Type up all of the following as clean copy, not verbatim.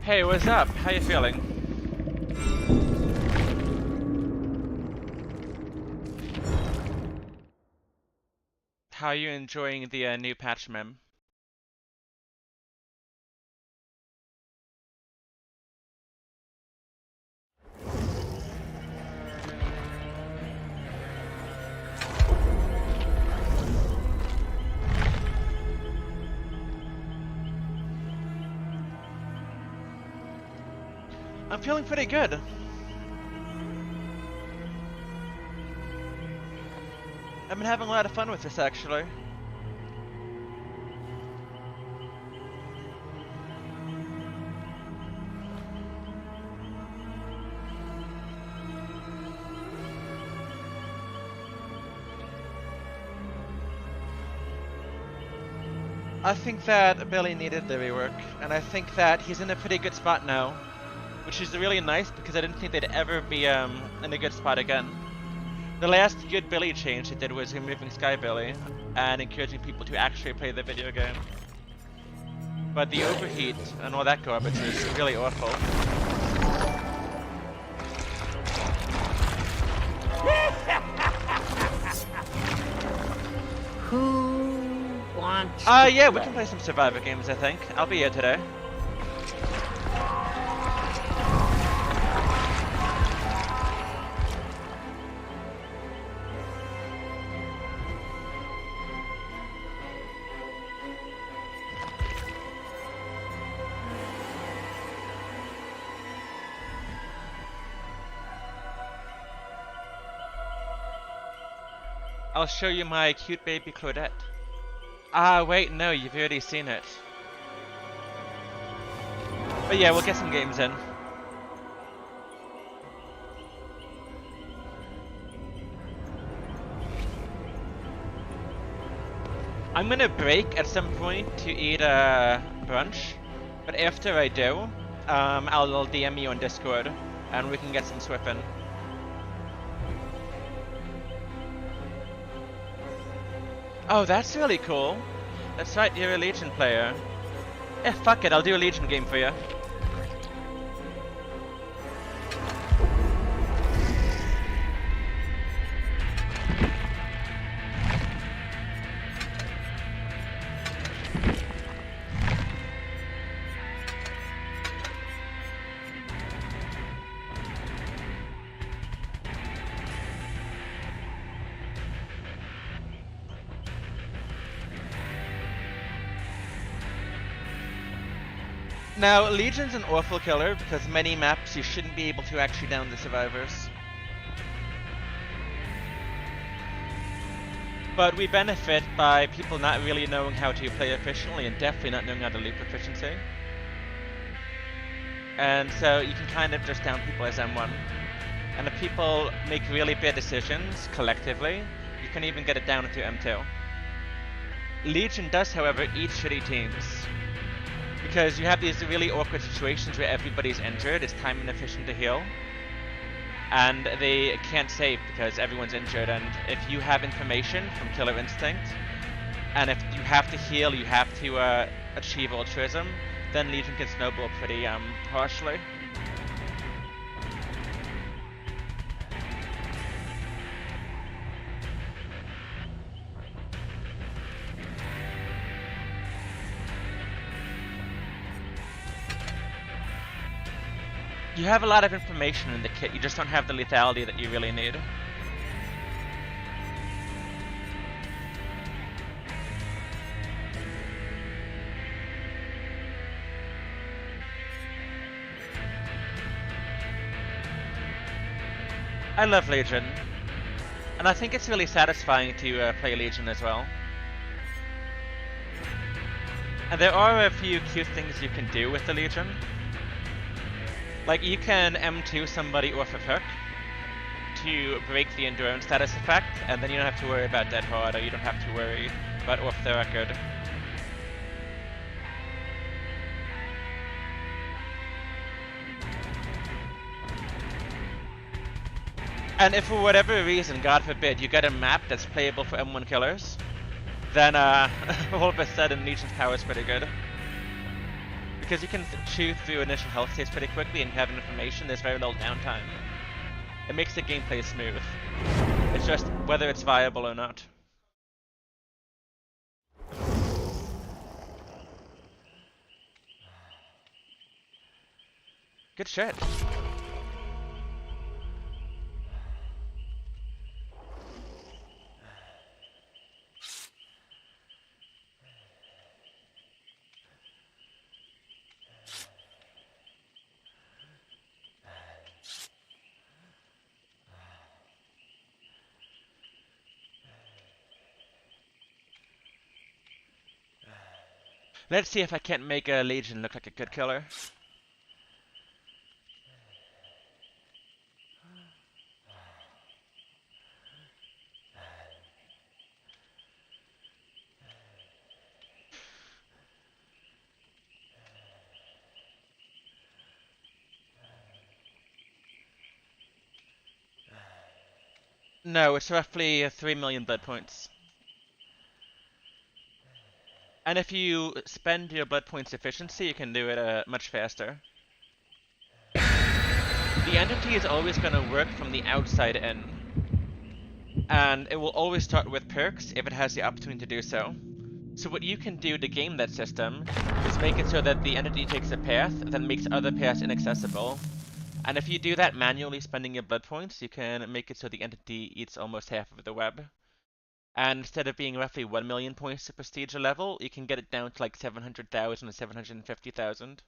Hey, what's up? How you feeling? How are you enjoying the new patch mem? I'm feeling pretty good. I've been having a lot of fun with this, actually. I think that Billy needed the rework, and I think that he's in a pretty good spot now, which is really nice because I didn't think they'd ever be in a good spot again. The last good Billy change they did was removing Sky Billy and encouraging people to actually play the video game. But the overheat and all that garbage is really awful. Who wants Yeah, we can play some Survivor games, I think. I'll be here today. I'll show you my cute baby Claudette. Ah, wait, no, you've already seen it. But yeah, we'll get some games in. I'm gonna break at some point to eat brunch, but after I do, I'll DM you on Discord, and we can get some Swift in. Oh, that's really cool. That's right, you're a Legion player. Yeah, fuck it, I'll do a Legion game for you. Now, Legion's an awful killer because many maps you shouldn't be able to actually down the survivors. But we benefit by people not really knowing how to play efficiently and definitely not knowing how to loop efficiency. And so you can kind of just down people as M1. And if people make really bad decisions collectively, you can even get it down into M2. Legion does, however, eat shitty teams. Because you have these really awkward situations where everybody's injured, it's time inefficient to heal. And they can't save because everyone's injured, and if you have information from Killer Instinct, and if you have to heal, you have to achieve altruism, then Legion can snowball pretty harshly. You have a lot of information in the kit, you just don't have the lethality that you really need. I love Legion, and I think it's really satisfying to play Legion as well. And there are a few cute things you can do with the Legion. Like, you can M2 somebody off of hook to break the endurance status effect, and then you don't have to worry about dead hard, or you don't have to worry about off the record. And if for whatever reason, God forbid, you get a map that's playable for M1 killers, then all of a sudden Legion's power is pretty good. Because you can chew through initial health states pretty quickly and have information, there's very little downtime. It makes the gameplay smooth. It's just whether it's viable or not. Good shit. Let's see if I can't make a Legion look like a good killer. No, it's roughly 3 million blood points. And if you spend your blood points efficiency, you can do it much faster. The entity is always going to work from the outside in. And it will always start with perks if it has the opportunity to do so. So what you can do to game that system is make it so that the entity takes a path that makes other paths inaccessible. And if you do that manually spending your blood points, you can make it so the entity eats almost half of the web. And instead of being roughly 1 million points to prestige a level, you can get it down to like 700,000 or 750,000.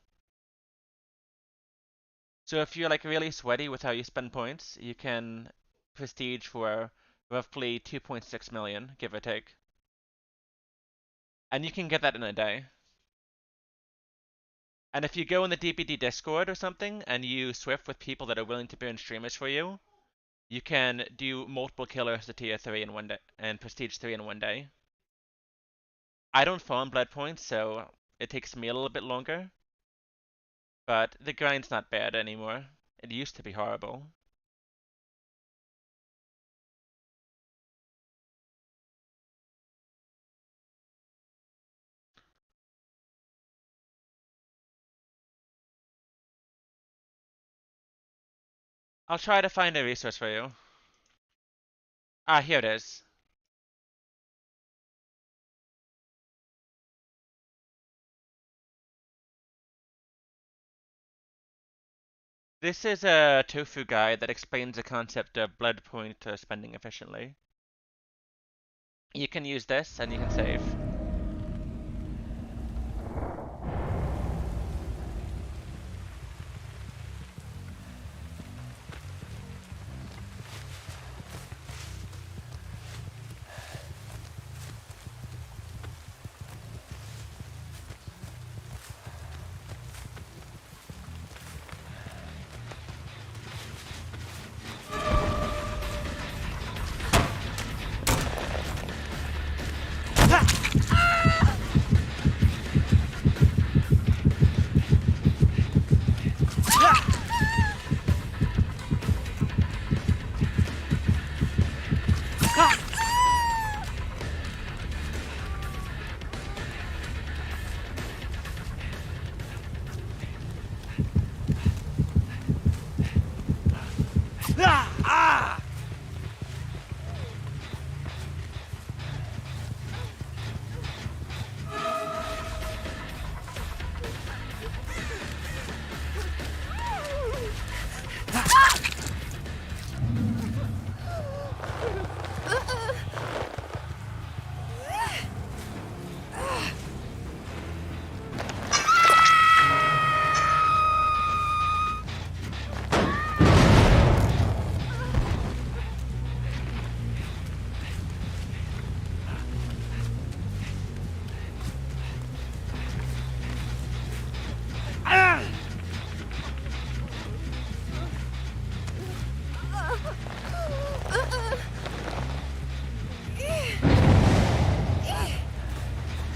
So if you're like really sweaty with how you spend points, you can prestige for roughly 2.6 million, give or take. And you can get that in a day. And if you go in the DPD Discord or something, and you swift with people that are willing to burn streamers for you, you can do multiple killers to tier 3 in one day, and prestige 3 in one day. I don't farm blood points, so it takes me a little bit longer. But the grind's not bad anymore. It used to be horrible. I'll try to find a resource for you. Ah, here it is. This is a tofu guide that explains the concept of blood point spending efficiently. You can use this and you can save.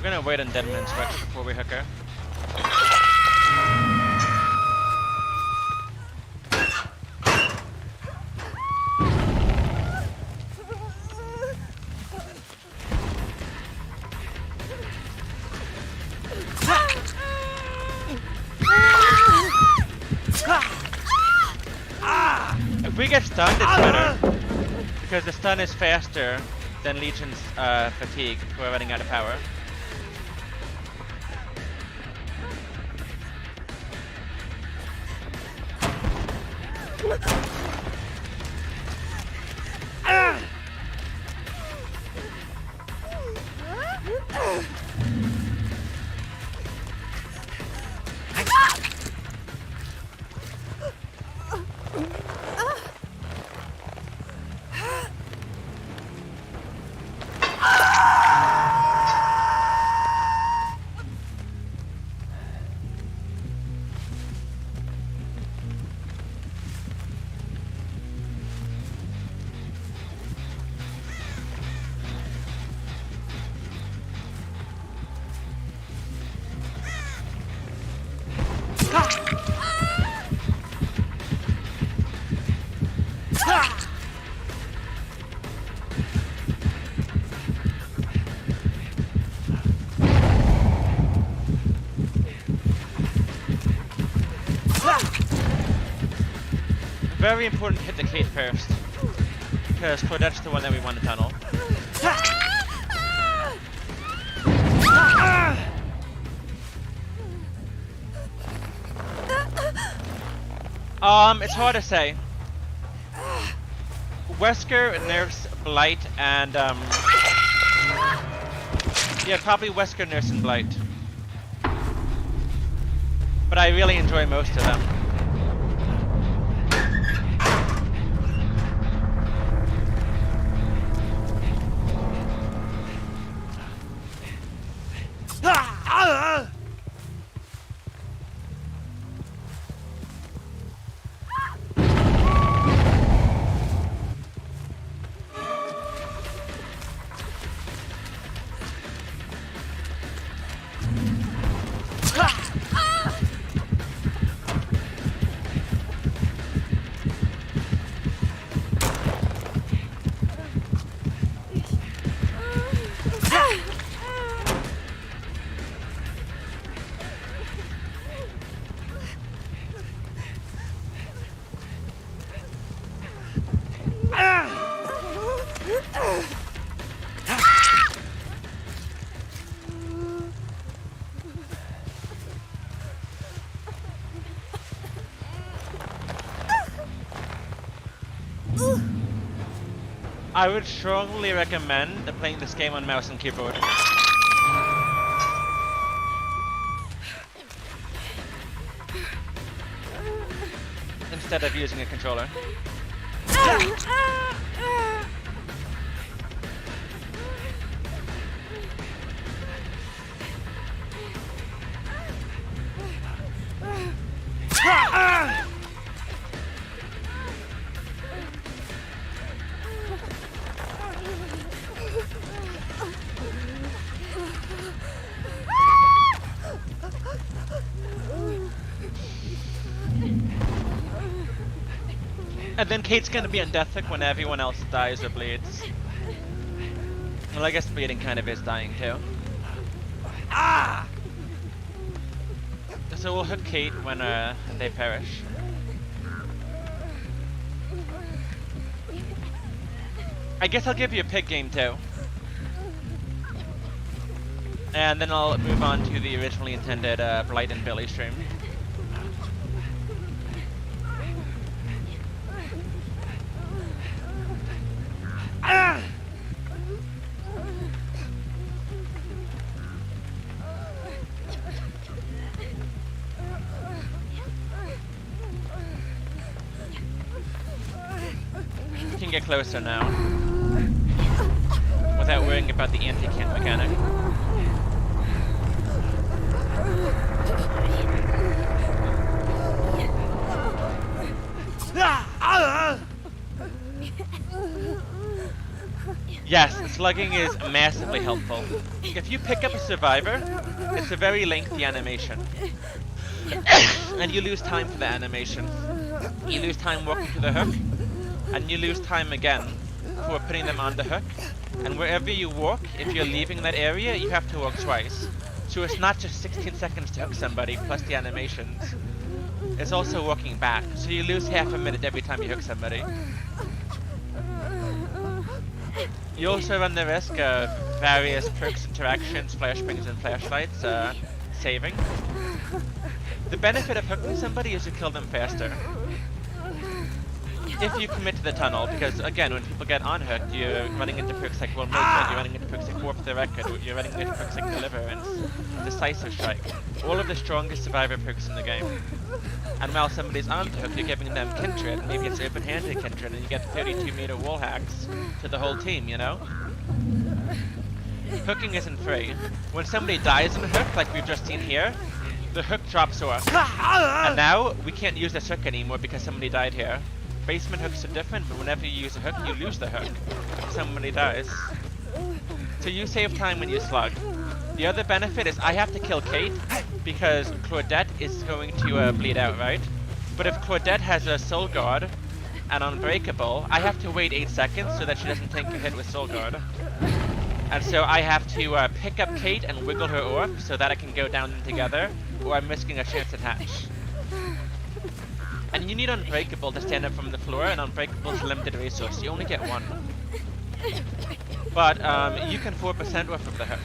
We're gonna wait on Deadman's Rex before we hook her. If we get stunned, it's better. Because the stun is faster than Legion's fatigue if we're running out of power. Very important to hit the Kate first. Because Claudette's the one that we want to tunnel. It's hard to say. Wesker, Nurse, Blight, and yeah, probably Wesker, Nurse, and Blight. But I really enjoy most of them. I would strongly recommend playing this game on mouse and keyboard. Instead of using a controller. And then Kate's gonna be on death hook when everyone else dies or bleeds. Well, I guess bleeding kind of is dying too. Ah! So we'll hook Kate when they perish. I guess I'll give you a pig game too. And then I'll move on to the originally intended Blight and Billy stream. We can get closer now, without worrying about the anti-cant mechanic. Yes, slugging is massively helpful. If you pick up a survivor, it's a very lengthy animation. And you lose time for the animation. You lose time walking to the hook, and you lose time again for putting them on the hook. And wherever you walk, if you're leaving that area, you have to walk twice. So it's not just 16 seconds to hook somebody plus the animations. It's also walking back, so you lose half a minute every time you hook somebody. You also run the risk of various perks, interactions, flashbangs, and flashlights saving. The benefit of hooking somebody is you kill them faster. If you commit to the tunnel, because again, when people get unhooked, you're running into perks like World Movement, you're running into perks like Warp the Record, you're running into perks like Deliverance, Decisive Strike, all of the strongest survivor perks in the game. And while somebody's on the hook, you're giving them Kindred, maybe it's open-handed Kindred, and you get 32-meter wall hacks to the whole team, you know? Hooking isn't free. When somebody dies in a hook, like we've just seen here, the hook drops off. And now, we can't use this hook anymore because somebody died here. Basement hooks are different, but whenever you use a hook, you lose the hook if somebody dies. So you save time when you slug. The other benefit is I have to kill Kate because Claudette is going to bleed out, right? But if Claudette has a Soul Guard and Unbreakable, I have to wait 8 seconds so that she doesn't take a hit with Soul Guard. And so I have to pick up Kate and wiggle her off so that I can go down them together, or I'm risking a chance at hatch. And you need Unbreakable to stand up from the floor, and Unbreakable is a limited resource. You only get one. But you can 4% off of the hook.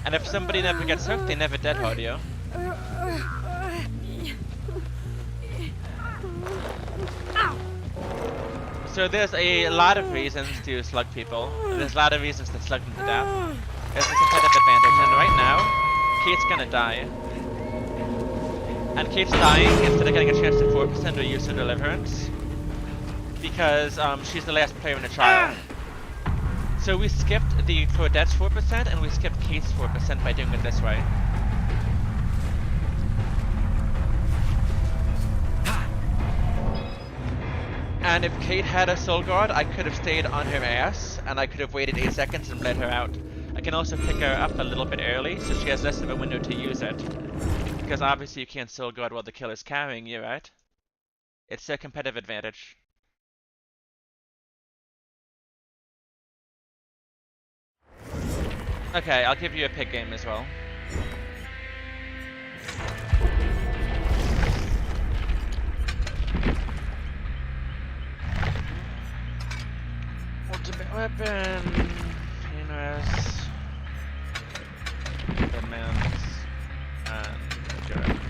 And if somebody never gets hooked, they never dead hard you. So there's a lot of reasons to slug people. There's a lot of reasons to slug them to death. There's a competitive advantage, and right now, Kate's gonna die. And Kate's dying instead of getting a chance to 4% or use her deliverance. Because she's the last player in the trial. So we skipped the Claudette's 4% and we skipped Kate's 4% by doing it this way. And if Kate had a soul guard, I could have stayed on her ass and I could have waited 8 seconds and bled her out. I can also pick her up a little bit early so she has less of a window to use it. Because obviously you can't soul guard while the killer's carrying you, right? It's a competitive advantage. Okay, I'll give you a pick game as well. Ultimate weapon, penis, demands, and Europe.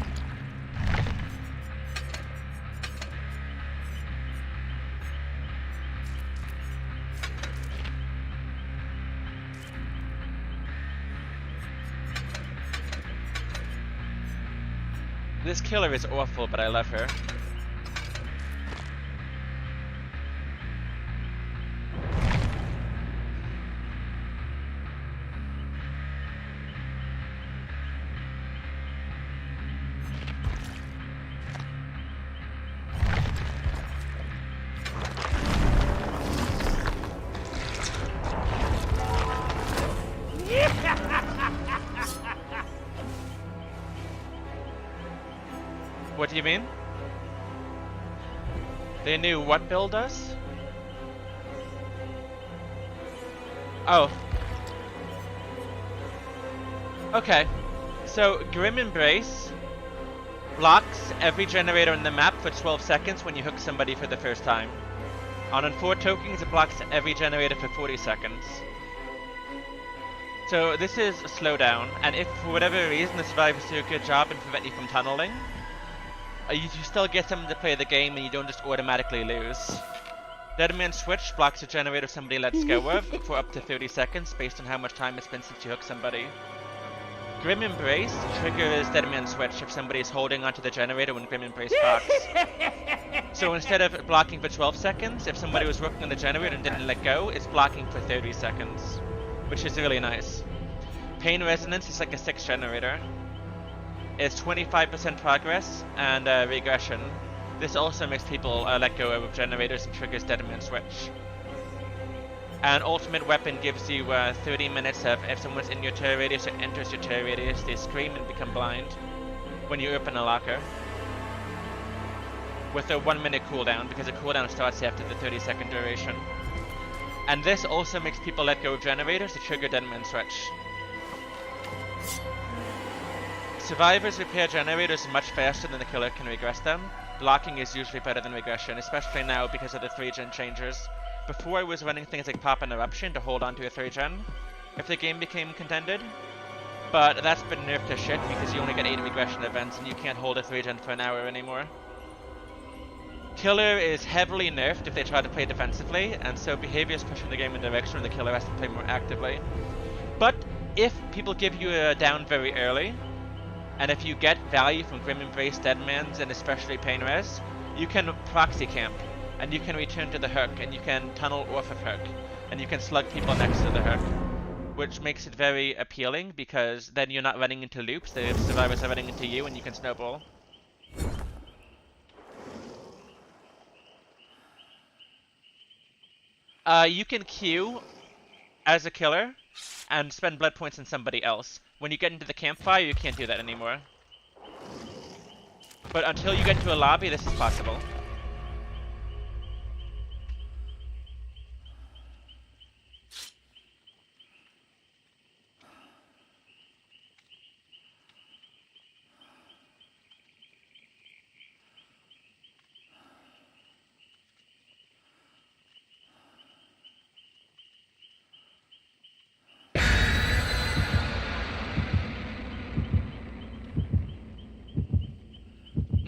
This killer is awful, but I love her. What do you mean? They knew what build does? Oh. Okay. So, Grim Embrace blocks every generator in the map for 12 seconds when you hook somebody for the first time. On 4 tokens, it blocks every generator for 40 seconds. So this is a slowdown, and if for whatever reason the survivors do a good job in preventing you from tunneling, you still get someone to play the game and you don't just automatically lose. Deadman Switch blocks a generator somebody lets go of for up to 30 seconds based on how much time it's been since you hook somebody. Grim Embrace triggers Deadman Switch if somebody is holding onto the generator when Grim Embrace blocks. So instead of blocking for 12 seconds, if somebody was working on the generator and didn't let go, it's blocking for 30 seconds. Which is really nice. Pain Resonance is like a 6 generator. It's 25% progress and regression. This also makes people let go of generators and triggers Deadman Switch. And Ultimate Weapon gives you 30 minutes of if someone's in your terror radius or enters your terror radius, they scream and become blind when you open a locker. With a 1-minute cooldown, because the cooldown starts after the 30-second duration. And this also makes people let go of generators to trigger Deadman Switch. Survivors repair generators much faster than the killer can regress them. Blocking is usually better than regression, especially now because of the 3-gen changers. Before I was running things like Pop and Eruption to hold on to a 3-gen if the game became contended. But that's been nerfed to shit because you only get 8 regression events and you can't hold a 3-gen for an hour anymore. Killer is heavily nerfed if they try to play defensively, and so behavior is pushing the game in the direction where the killer has to play more actively. But if people give you a down very early, and if you get value from Grim Embrace, Deadmans, and especially Pain Res, you can proxy camp, and you can return to the hook, and you can tunnel off of hook, and you can slug people next to the hook, which makes it very appealing because then you're not running into loops, the survivors are running into you, and you can snowball. You can queue as a killer and spend blood points on somebody else. When you get into the campfire, you can't do that anymore. But until you get into a lobby, this is possible.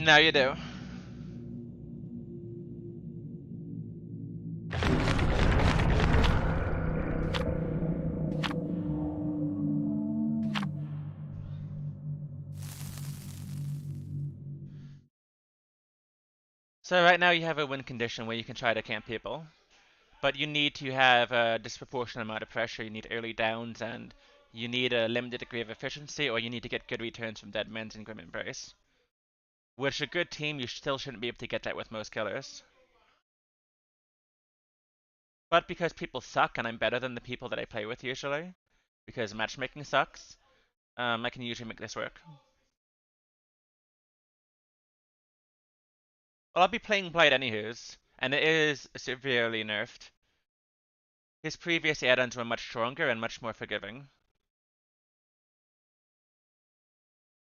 Now you do. So right now you have a win condition where you can try to camp people. But you need to have a disproportionate amount of pressure, you need early downs, and you need a limited degree of efficiency, or you need to get good returns from dead men's and grim embrace. Which a good team, you still shouldn't be able to get that with most killers. But because people suck, and I'm better than the people that I play with usually, because matchmaking sucks, I can usually make this work. Well, I'll be playing Blight anywho's, and it is severely nerfed. His previous add-ons were much stronger and much more forgiving.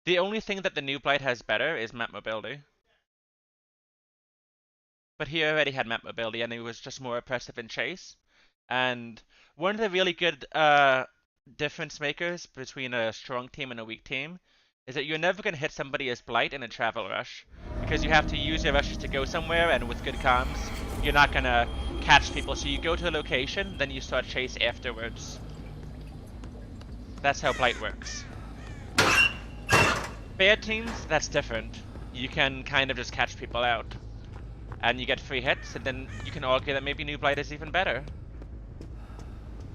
The only thing that the new Blight has better is map mobility. But he already had map mobility and he was just more oppressive in chase. And one of the really good difference makers between a strong team and a weak team is that you're never going to hit somebody as Blight in a travel rush. Because you have to use your rushes to go somewhere, and with good comms, you're not going to catch people. So you go to a location, then you start chase afterwards. That's how Blight works. Bad teams, that's different. You can kind of just catch people out. And you get free hits, and then you can argue that maybe New Blight is even better.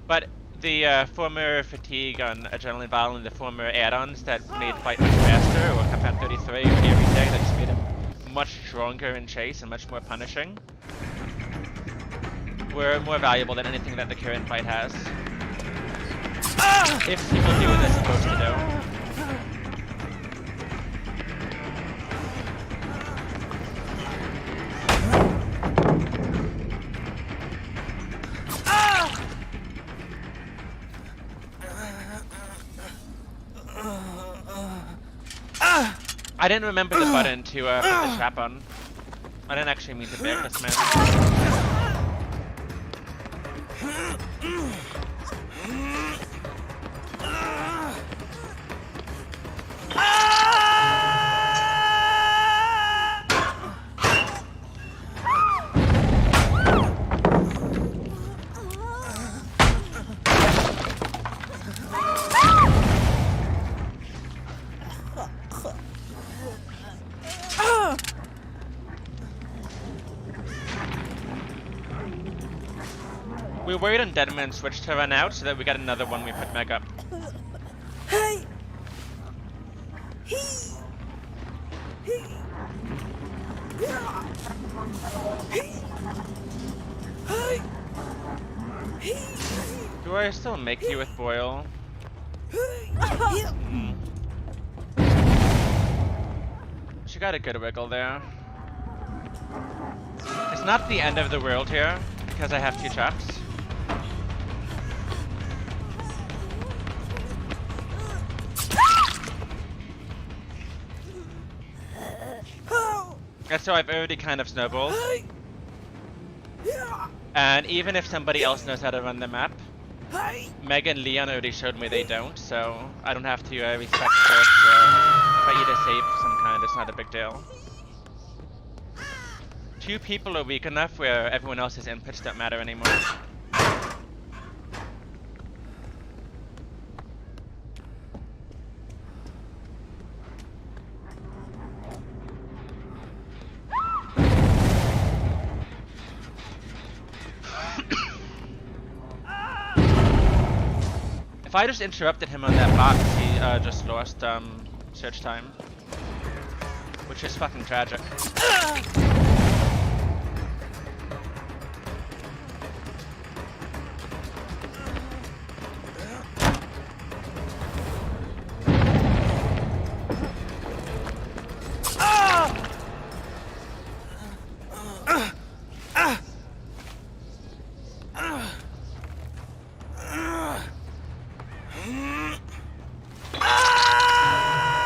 But the former Fatigue on Adrenaline Vial and the former add-ons that made Blight much faster, or Compound 33 or everything that just made him much stronger in chase and much more punishing, were more valuable than anything that the current Blight has. If people do what they're supposed to do. I didn't remember the button to put the trap on. I didn't actually mean to back this man. We wait on Deadman's switch to run out so that we get another one we put Meg up. Hey! Do I still make you with Boil? She got a good wiggle there. It's not the end of the world here, because I have 2 traps. And so I've already kind of snowballed. And even if somebody else knows how to run the map, Meg and Leon already showed me they don't, so I don't have to respect first. If I either save of some kind, it's not a big deal. 2 people are weak enough where everyone else's inputs don't matter anymore. If I just interrupted him on that box, he just lost search time. Which is fucking tragic.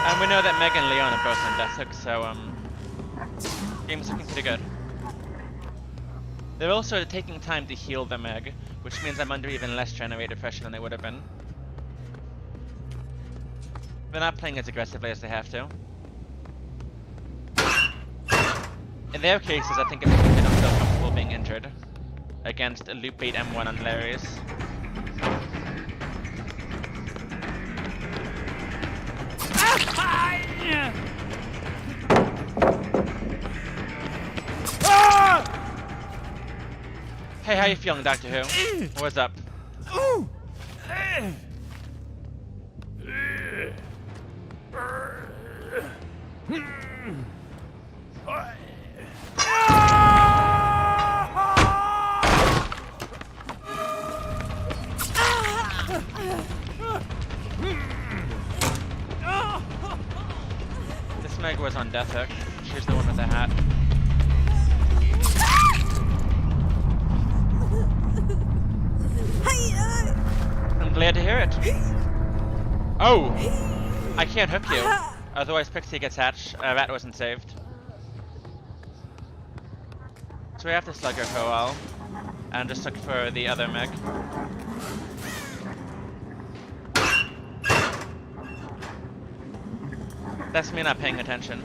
And we know that Meg and Leon are both on death hook, so game's looking pretty good. They're also taking time to heal the Meg, which means I'm under even less generator pressure than I would have been. They're not playing as aggressively as they have to. In their cases, I think it's because they don't feel comfortable being injured against a loop bait M1 on Larry's. Hey, how you feeling, Doctor Who? What's up? This Meg was on Death Hook. She's the one with the hat. I'm glad to hear it. Oh! I can't hook you. Otherwise Pixie gets hatched. Rat wasn't saved. So we have to slug her for a while. And just look for the other Meg. That's me not paying attention.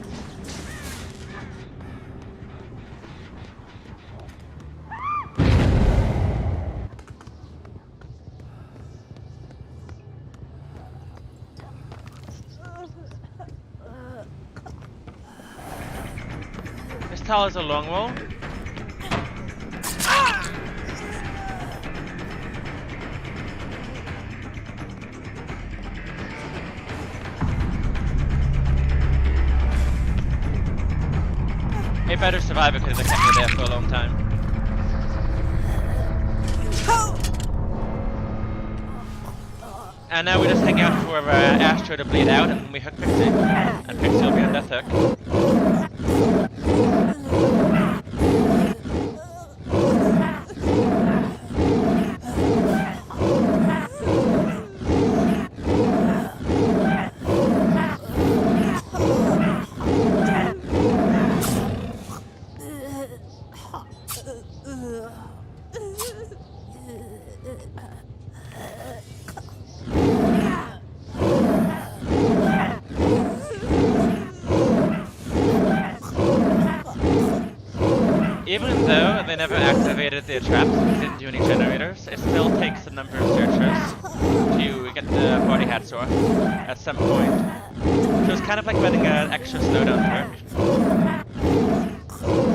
This towel is a long wall. A better survivor could have kept me there for a long time. And now we just hang out for Astro to bleed out, and then we hook Pixie. And Pixie will be on Death Hook. Even though they never activated their traps and didn't do any generators, it still takes a number of searchers to get the body hats off at some point. So it's kind of like running an extra slowdown perk.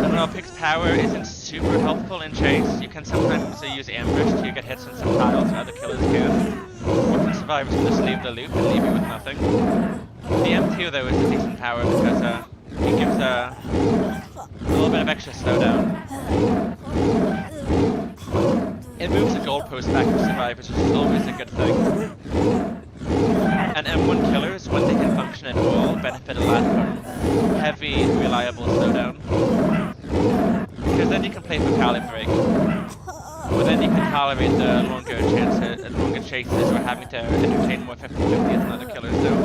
And while Pig's power isn't super helpful in chase, you can sometimes use ambush to get hits on some tiles and other killers can. Or some survivors can just leave the loop and leave you with nothing. The M2 though is a decent power because it gives a little bit of extra slowdown. It moves the goalpost back for survivors, which is always a good thing. And M1 killers, when they can function at all, benefit a lot from heavy, reliable slowdown. Because then you can play for Cali Break. Or then you can tolerate the longer chases, or having to entertain more 50-50s than other killers do.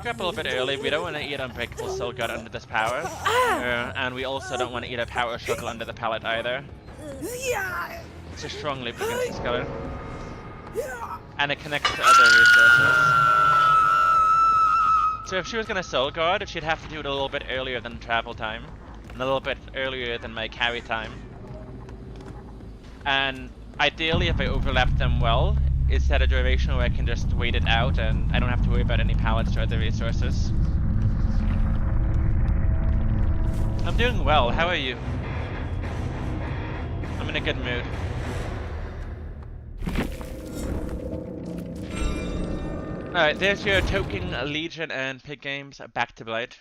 Up a little bit early. We don't want to eat Unbreakable Soul Gut under this power, and we also don't want to eat a Power Struggle under the pallet either. It's a strong loop against this killer, and it connects to other resources. So if she was going to Soul Guard, she'd have to do it a little bit earlier than travel time, and a little bit earlier than my carry time. And ideally, if I overlap them well, it's at a duration where I can just wait it out and I don't have to worry about any pallets or other resources. I'm doing well, how are you? I'm in a good mood. Alright, there's your token, Legion, and Pig Games. Back to Blight.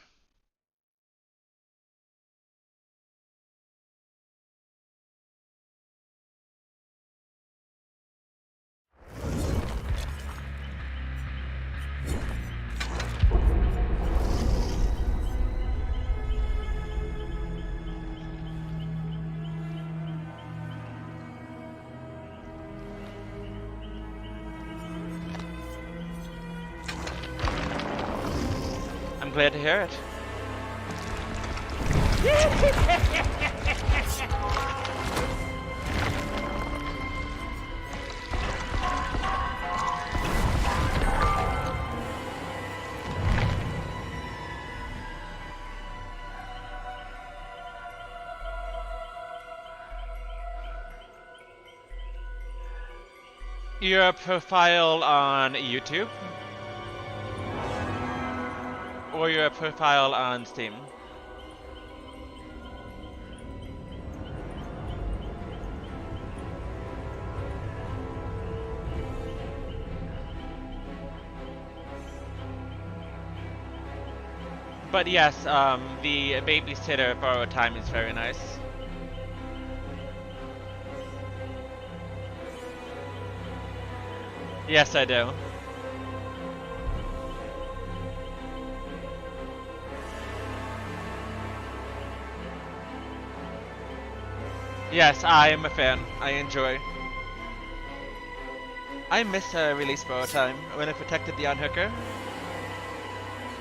I'm glad to hear it. Your profile on YouTube? Or your profile on Steam? But yes, the babysitter borrowed time is very nice. Yes, I do. Yes, I am a fan. I enjoy. I miss release borrow time when it protected the unhooker.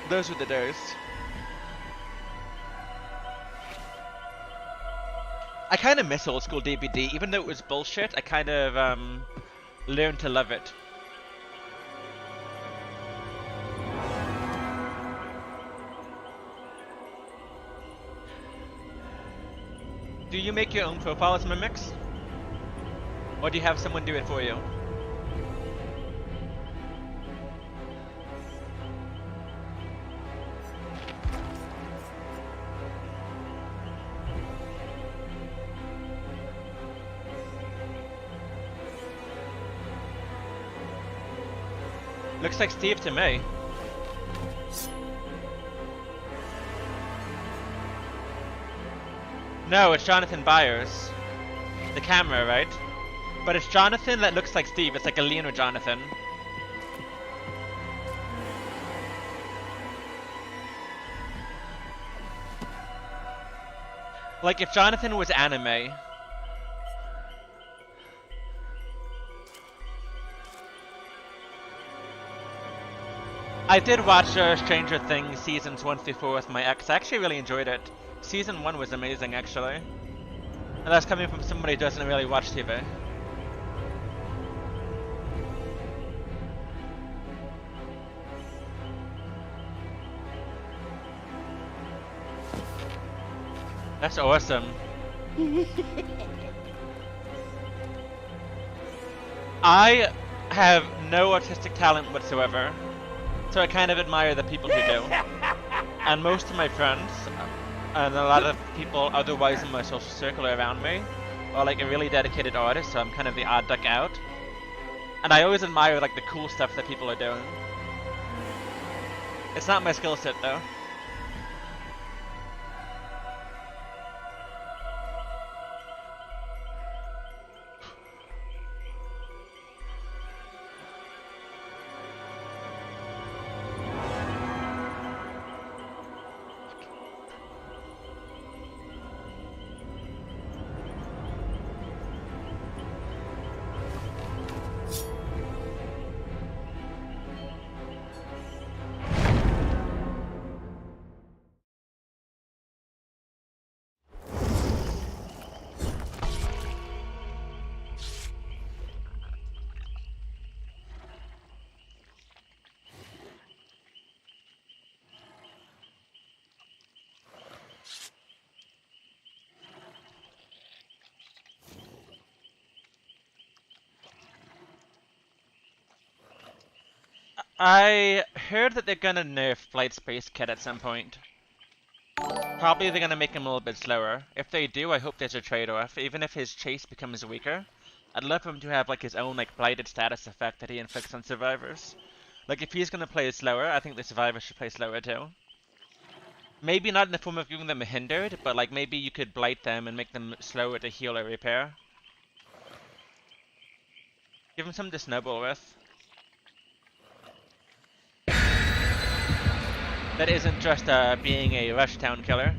Those were the days. I kind of miss old school DBD, even though it was bullshit. I kind of learned to love it. Do you make your own profile as Mimics? Or do you have someone do it for you? Looks like Steve to me. No, it's Jonathan Byers. The camera, right? But it's Jonathan that looks like Steve. It's like a Leon or Jonathan. Like if Jonathan was anime. I did watch Stranger Things seasons 1 through 4 with my ex. I actually really enjoyed it. Season 1 was amazing, actually. And that's coming from somebody who doesn't really watch TV. That's awesome. I have no artistic talent whatsoever, so I kind of admire the people who do. And most of my friends, and a lot of people otherwise in my social circle around me, are like a really dedicated artist, so I'm kind of the odd duck out. And I always admire like the cool stuff that people are doing. It's not my skill set though. I heard that they're gonna nerf Blight Space Kit at some point. Probably they're gonna make him a little bit slower. If they do, I hope there's a trade-off. Even if his chase becomes weaker, I'd love him to have like his own like blighted status effect that he inflicts on survivors. Like if he's gonna play slower, I think the survivors should play slower too. Maybe not in the form of giving them a hindered, but like maybe you could blight them and make them slower to heal or repair. Give them something to snowball with. That isn't just being a rush town killer.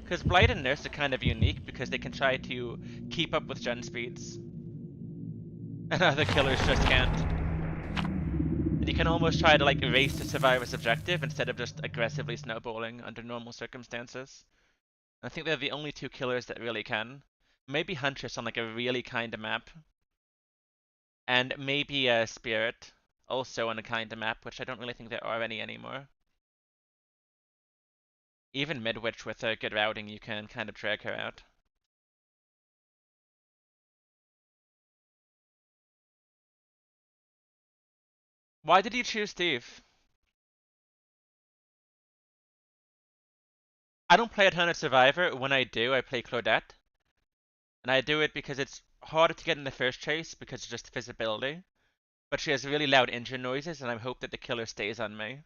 Because Blight and Nurse are kind of unique because they can try to keep up with gen speeds. And other killers just can't. And you can almost try to like race the survivor's objective instead of just aggressively snowballing under normal circumstances. I think they're the only two killers that really can. Maybe Huntress on like a really kind of map. And maybe Spirit also on a kind of map, which I don't really think there are any anymore. Even Midwich with a good routing, you can kind of drag her out. Why did you choose Steve? I don't play a ton of Survivor. When I do, I play Claudette. And I do it because it's harder to get in the first chase because of just visibility. But she has really loud engine noises and I hope that the killer stays on me.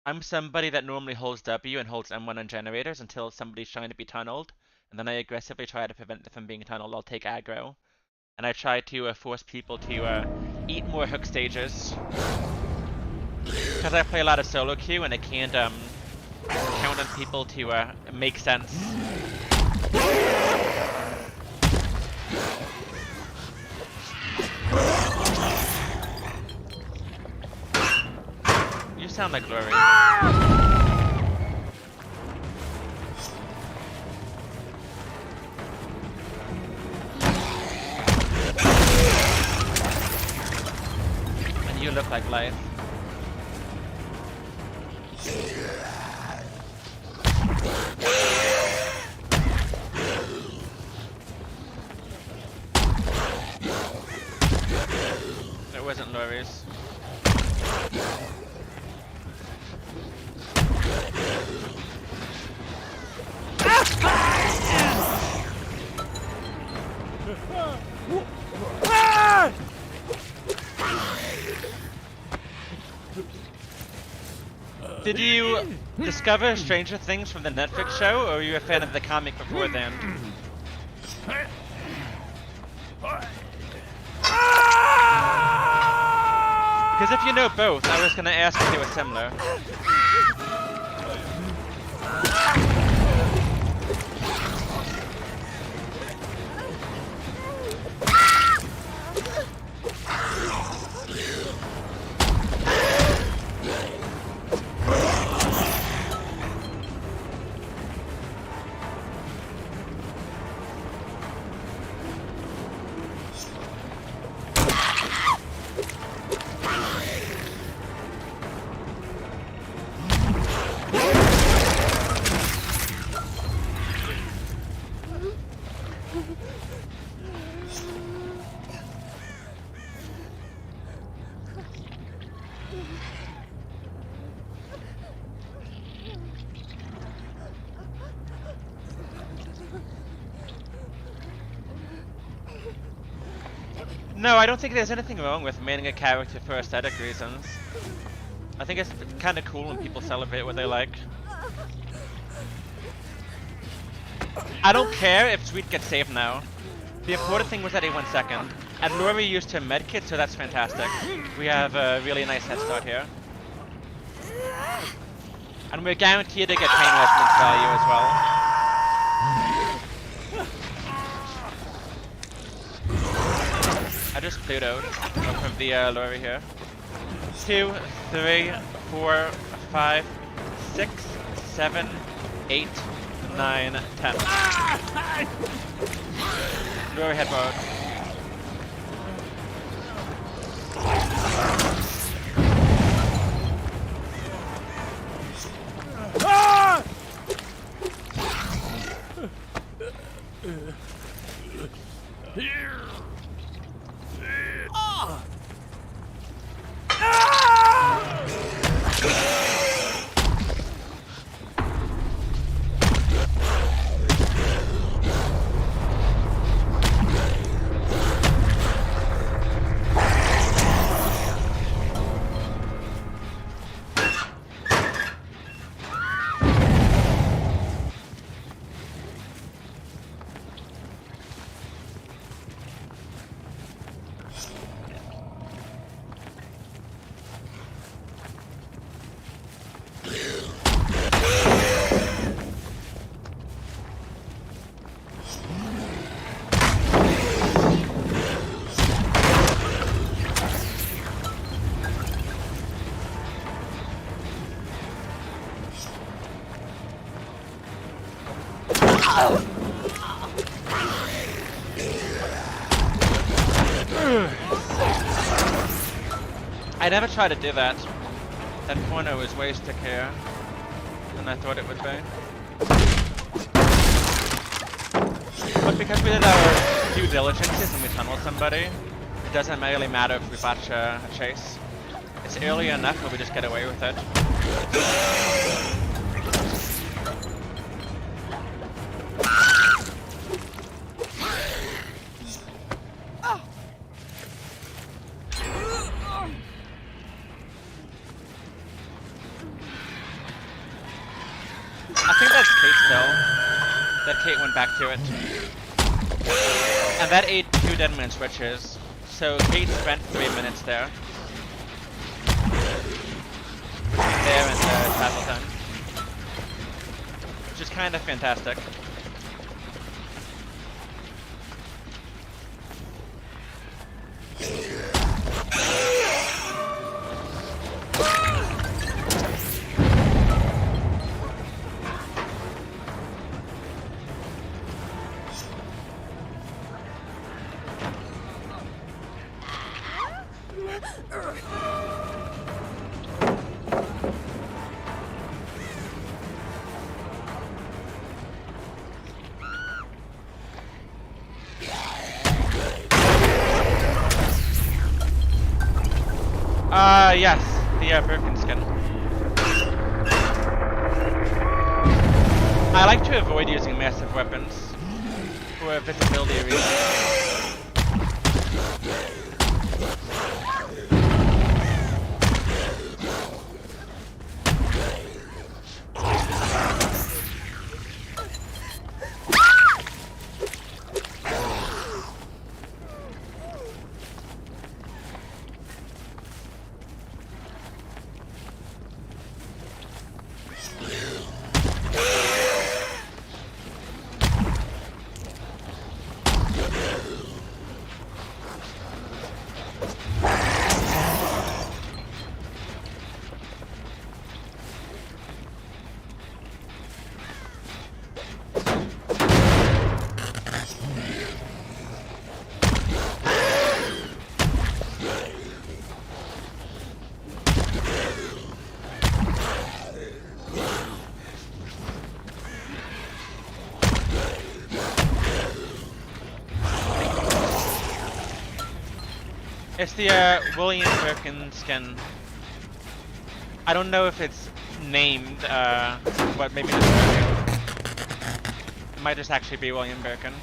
I'm somebody that normally holds W and holds M1 on generators until somebody's trying to be tunneled, and then I aggressively try to prevent them from being tunneled. I'll take aggro. And I try to force people to eat more hook stages. Because I play a lot of solo queue and I can't count on people to make sense. You sound like Glory. And you look like Blight. It wasn't Lori's. Did you discover Stranger Things from the Netflix show, or were you a fan of the comic before then? Because if you know both, I was gonna ask if they were similar. No, I don't think there's anything wrong with maining a character for aesthetic reasons. I think it's kind of cool when people celebrate what they like. I don't care if Sweet gets saved now. The important thing was that he went second. And Lori used her medkit, so that's fantastic. We have a really nice head start here. And we're guaranteed to get pain resonance value as well. I just Plutoed from the Lori here. 2, 3, 4, 5, 6, 7, 8, 9, 10. Lori headboard. I never tried to do that. That corner was way stickier than I thought it would be. But because we did our due diligences and we tunneled somebody, it doesn't really matter if we botch a chase. It's early enough where we just get away with it. I think that's Kate still. That Kate went back to it. And that ate 2 Deadman switches. So Kate spent 3 minutes there. There in the travel time. Which is kind of fantastic. Yes, the broken skin. I like to avoid using massive weapons for visibility reasons. It's the William Birkin skin. I don't know if it's named, but maybe it's it might just actually be William Birkin.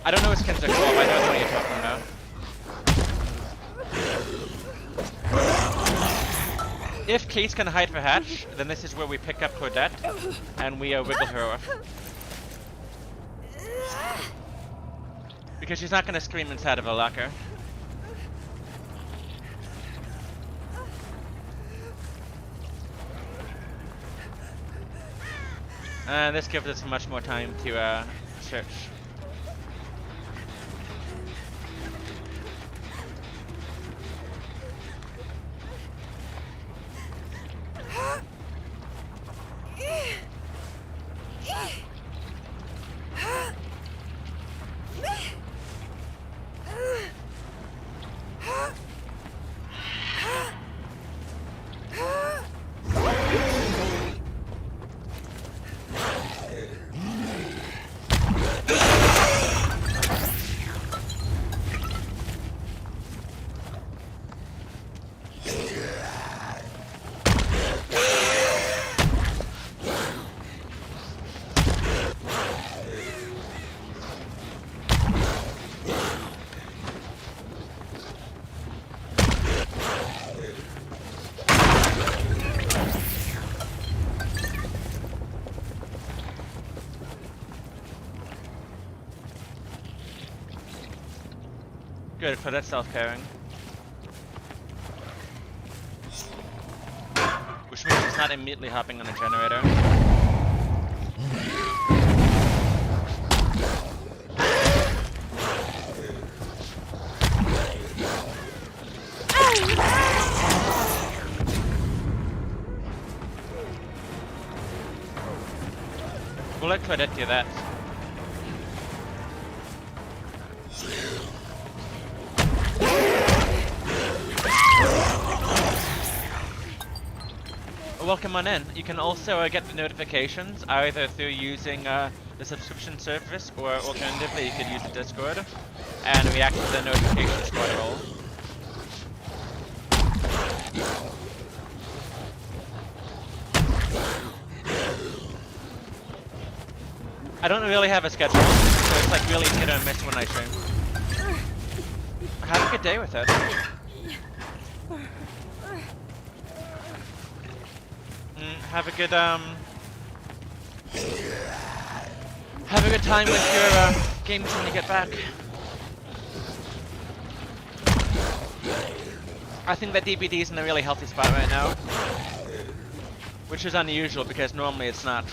I don't know what skins are called, but I know what you're talking about. If Kate's gonna hide for Hatch, then this is where we pick up Claudette, and we wiggle her off. Because she's not gonna scream inside of a locker. And this gives us much more time to search. Good, for that self-caring. Which means it's not immediately hopping on a generator. We'll let Claudette do that. welcome on in. You can also get the notifications either through using the subscription service, or alternatively you could use the Discord and react to the notifications for a roll. I don't really have a schedule, so it's like really hit or miss when I stream. Have a good day with it. Have a good time with your games when you get back. I think that DBD is in a really healthy spot right now, which is unusual because normally it's not.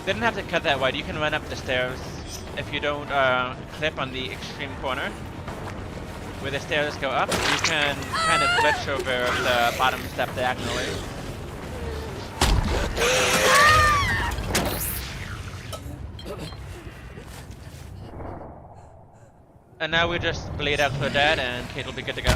Didn't have to cut that wide. You can run up the stairs if you don't clip on the extreme corner where the stairs go up. You can kind of glitch over the bottom step diagonally. And now we just bleed out Claudette and Kate will be good to go.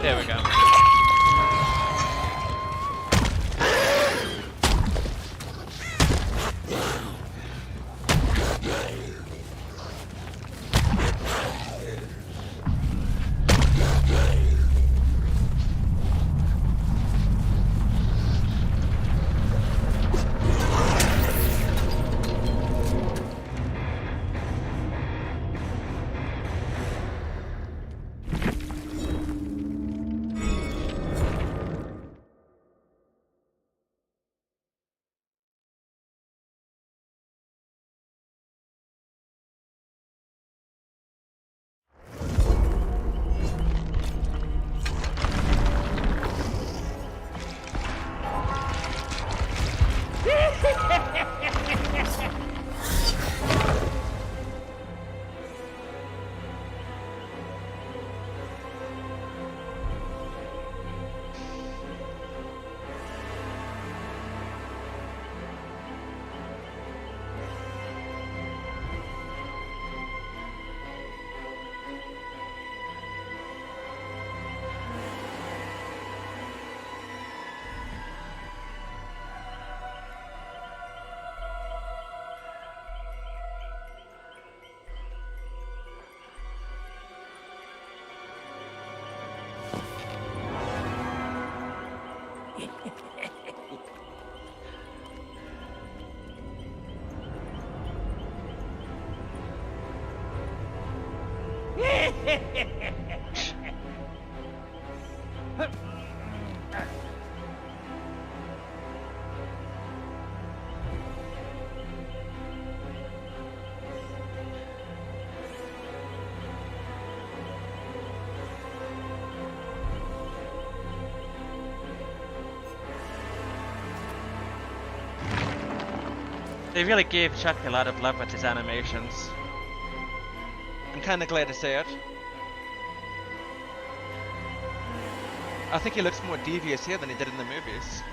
There we go. They really gave Chuck a lot of love with his animations. I'm kinda glad to see it. I think he looks more devious here than he did in the movies.